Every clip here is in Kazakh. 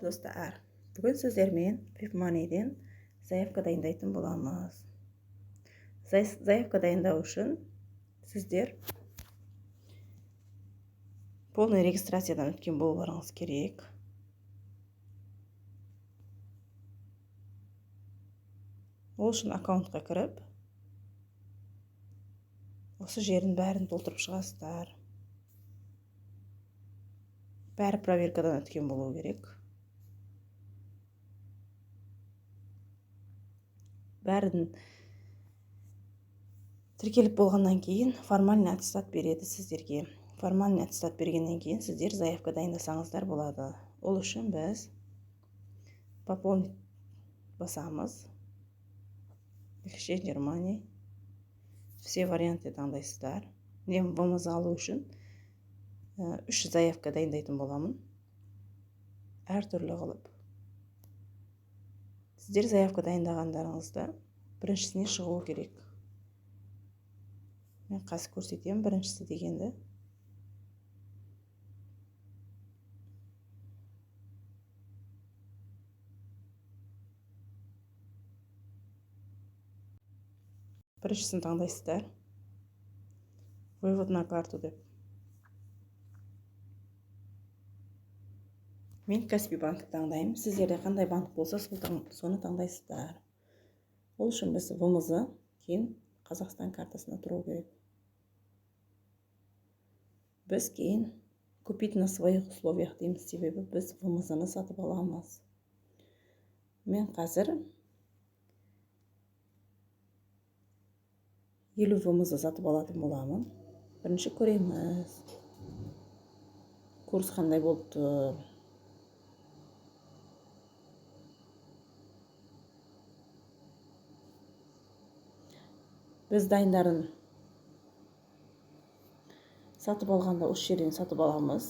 Достар, бүгін сіздермен Веб-Moneyден заявка дайындайтын боламыз. Заявка дайындау үшін сіздер полный регистрациядан өткен болуларыңыз керек. Ол үшін аккаунтқа кіріп, осы жерін бәрін толтырып шығасыздар. Бәрі проверкадан өткен болу керек. Бәрін тіркеліп болғаннан кейін формальный аттестат береді сіздерге. Формальный аттестат бергеннен кейін сіздер заявка дайындасаңыздар болады. Ол үшін біз пополнить басамыз. Exchange Money. Все варианты таңдайсыздар. Мен ВМЗ алу үшін 3 заявка дайындайтын боламын. Әртүрлі қылып. Сіздер заявка дайындағандарыңызда біріншісіне шығу керек. Мен қазір көрсетемін біріншісі дегенді. Біріншісін таңдайсыздар. Вывод на карту деп. Мен Каспий банк таңдаймын. Сіздерде қандай банк болса, соны таңдайсыздар. Ол үшін біз ВМЗ, кейін Қазақстан картасына тұру керек. Біз кейін купить на своих условиях дейміз, себебі біз ВМЗ-ны сатып аламыз. Мен қазір 50 ВМЗ сатып алатын боламын. Бірінші көреміз. Курс қандай болып тұр. Біз дайындарын сатып алғанда осы жерден сатып аламыз.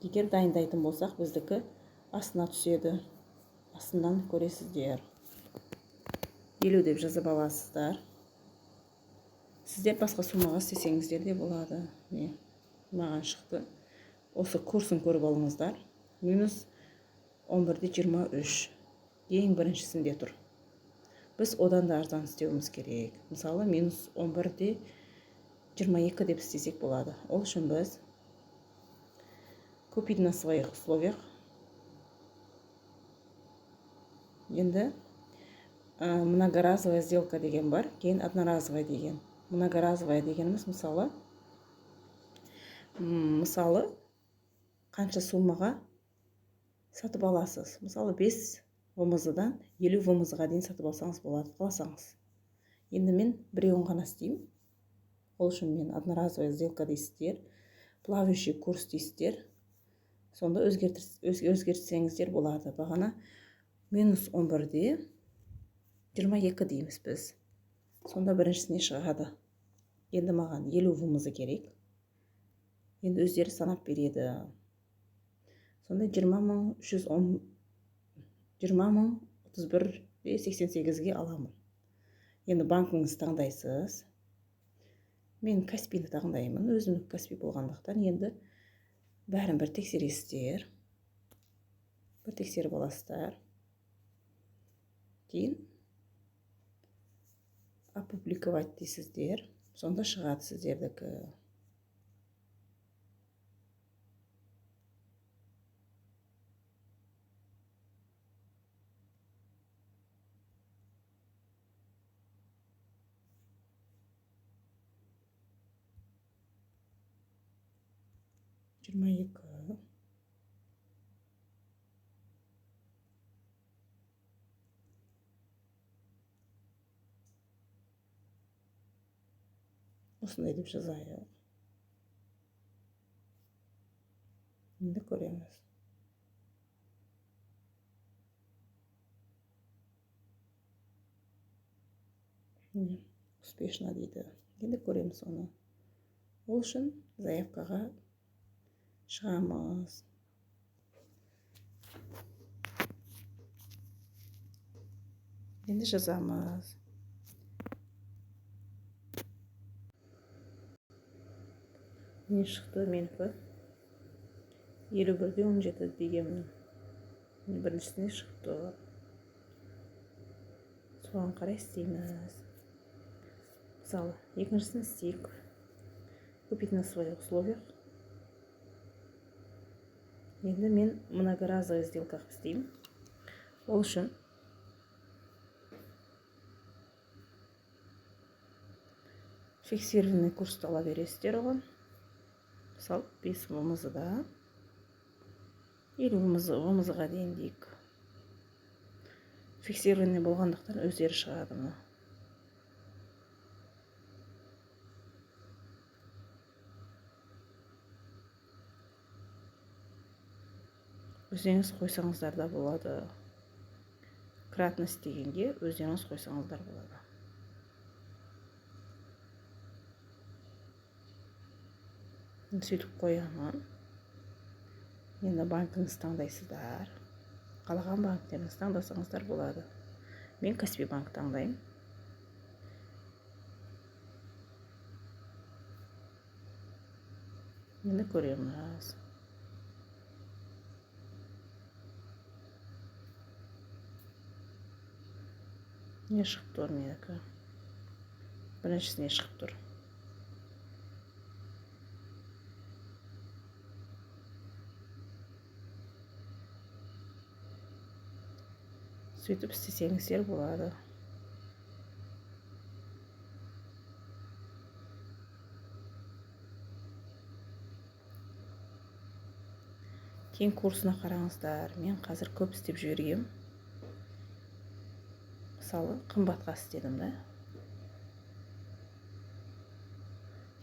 Егер дайындайтын болсақ, біздікі астына түседі. Астынан көресіздер. 50 деп жазып аласыздар. Сіздер басқа суммаға істесеңіздер де болады. Маған шықты. Осы курсын көріп алыңыздар. Минус 11,23. Ең біріншісінде тұр. Біз одан да арзан істеуіміз керек. Мысалы, минус 11,22 деп істесек болады. Ол үшін біз купить на своих условиях. Енді многоразовая сделка деген бар, кейін одноразовая деген. Многоразовая дегеніміз мысалы қанша суммаға сатып аласыз. Мысалы 5 ВМЗ-дан 50 ВМЗ-ға дейін сатып алсаңыз болады, қаласаңыз. Енді мен біреуін ғана істеймін. Ол үшін мен одноразовая сделка дейсіздер, плавающий курс дейсіздер. Сонда өзгертсеңіздер болады. Бағана минус 11,22 дейміз біз. Сонда біріншісіне шығады. Енді маған 50 ВМЗ керек. Енді өздері санап береді. Сонда 20,031,88-ге аламын. Енді банкыңыз таңдайсыз. Мен Каспийді таңдаймын. Өзімдік Каспий болғандықтан енді бәрін бір тексересіздер. Бір тексеріп аласыздар. Кейін опубликовать дейсіздер. Сонда шығады сіздердікі. Осындай деп жазайық. Енді көреміз. Успешно дейді. Енді көреміз оны. Ол үшін заявкаға шығамыз. Енді жазамыз. Не шықты менікі? 51,17 дегенмін. біріншісіне шығып тұр. Соған қарай істейміз. Мысалы, екіншісін істейік. Купить на своих условиях. Енді мен многоразовый сделках істеймін. Ол үшін фиксированный курсты ала бересіздер оған. Мысалы, 5 ОМЗ-да 50 ОМЗ-ға дейін дейік. Фиксированный болғандықтан өздері шығады мұны. Өздеріңіз қойсаңыздар да болады. Кратность дегенге өздеріңіз қойсаңыздар болады. Сөйтіп қоямын. Енді банкіңіз таңдайсыздар. Қалаған банктеріңіз таңдасаңыздар болады. Мен Каспий банк таңдаймын. Енді көреміз. Не шығып тұр менікі? Біріншісіне шығып тұр. Сөйтіп істесеңіздер болады. Кейін курсына қараңыздар. Мен қазір көп істеп жібергем. Мысалы, қымбатқа істедім да.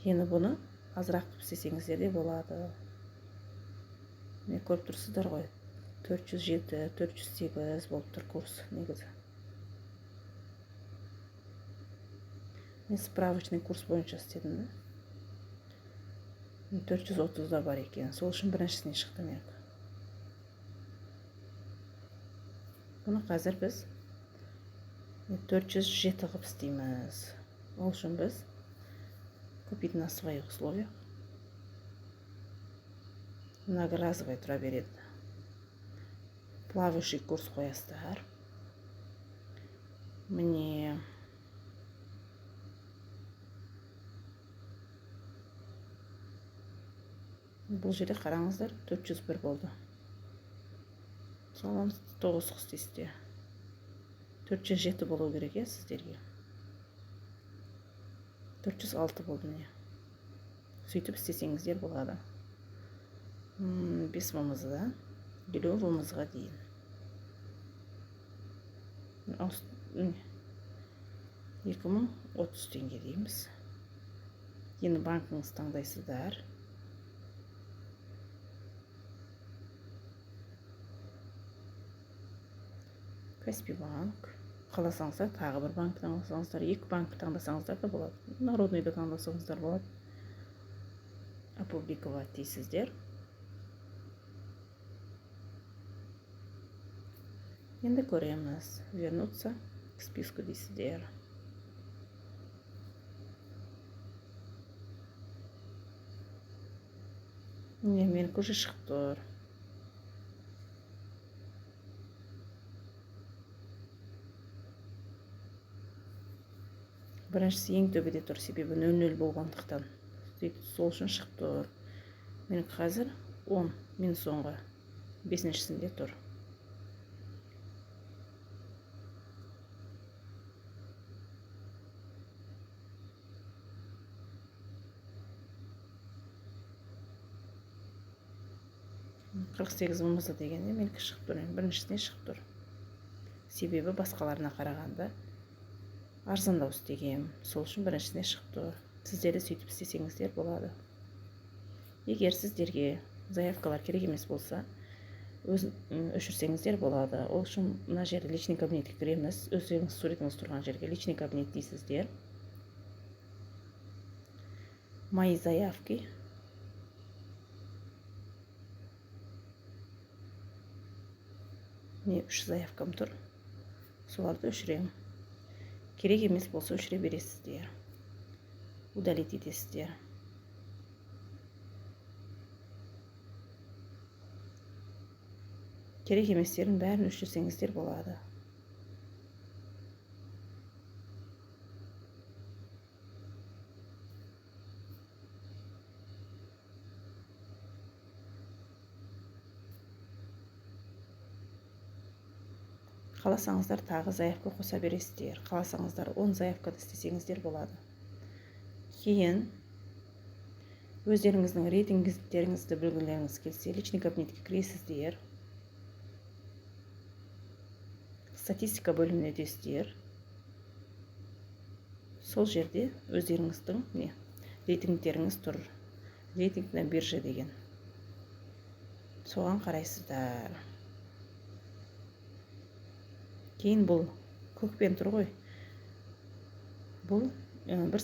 Енді бұны азырақ істесеңіздер де болады. Мен көріп тұрсыздар ғой. 407, 408 болып тұр курс негізі. Мен справочный курс бойынша істедім да. 430-да бар екен. Сол үшін біріншісіне шықты мен. Бұны қазір біз 407 қып істейміз. Ол үшін біз купить на своих условиях. Многоразовый тұра береді. Плавающий курс қоясыздар. Міне бұл жерде қараңыздар, 401 болды. Соған 9 істейсіздер. 407 болу керек сіздерге. 406 болды не. Сөйтіп істесеңіздер болады. 5 ОМЗ-да 50 ОМЗ-ға дейін. 2030 теңге дейміз. Енді банкыңыз таңдайсыздар. Каспий банк. Қаласаңыздар, тағы бір банк таңдасаңыздар, 2 банк таңдасаңыздар да болады. Народныйды таңдасаңыздар болады. Опубликовать дейсіздер. Енді көреміз. Вернуться к списку дейсіздер. Мен көже шығып тұр. Біріншісі ең төбеде тұр, себебі 0-0 болғандықтан. Сол үшін шығып тұр. Мен қазір 10, мен соңғы 5-шісінде тұр. Қырық 48 ОМЗ дегенде мен шығып тұр. Біріншісіне шығып тұр. Себебі басқаларына қарағанда арзандау істегем. Сол үшін біріншісіне шығып тұр. Сіздерді сөйтіп істесеңіздер болады. Егер сіздерге заявкалар керек емес болса, өшірсеңіздер болады. Ол үшін мына жерде личный кабинетке кіреміз. Өздеріңіз суретіңіз тұрған жерге личный кабинет дейсіздер. Мои заявки. Мен 3 заявкам тұр. Соларды өшірем. Керек емес болса өшіре бересіздер. Удалить етесіздер. керек еместерін бәрін өшірсеңіздер болады. Қаласаңыздар тағы заявка қоса бересіздер. Қаласаңыздар 10 заявкада істесеңіздер болады. Кейін өздеріңіздің рейтингтеріңізді білгілеріңіз келсе, личный кабинетке кіресіздер. Статистика бөліміне өтесіздер. Сол жерде өздеріңіздің рейтингтеріңіз тұр. Рейтинг на биржа деген. Соған қарайсыздар. Кейін бұл көкпен тұр ғой. Бұл бір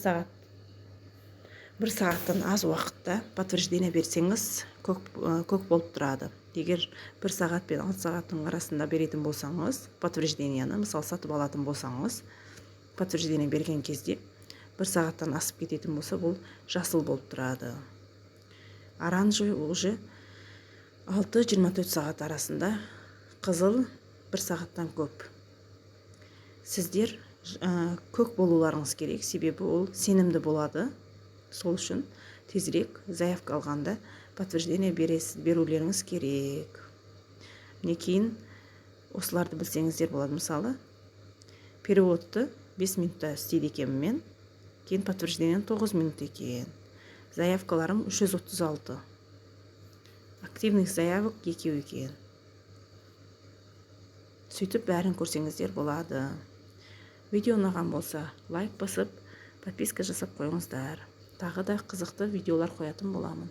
сағаттан аз уақытта подтверждение берсеңіз көк болып тұрады. Егер 1 сағат пен 6 сағаттың арасында беретін болсаңыз, подтверждениені, мысалы сатып алатын болсаңыз, подтверждение берген кезде 1 сағаттан асып кететін болса, бұл жасыл болып тұрады. Оранжевый уже 6-24 сағат арасында, қызыл 1 сағаттан көп. Сіздер көк болуларыңыз керек, себебі ол сенімді болады. Сол үшін тезірек заявка алғанда подтверждение берулеріңіз керек. Міне кейін осыларды білсеңіздер болады. Мысалы, переводты 5 минутта істейді екенмін мен, кейін подтверждение 9 минут екен. Заявкаларым 336. Активных заявок 2 екен. Сөйтіп бәрін көрсеңіздер болады. Видео ұнаған болса, лайк басып, подписка жасап қойыңыздар. Тағы да қызықты видеолар қоятын боламын.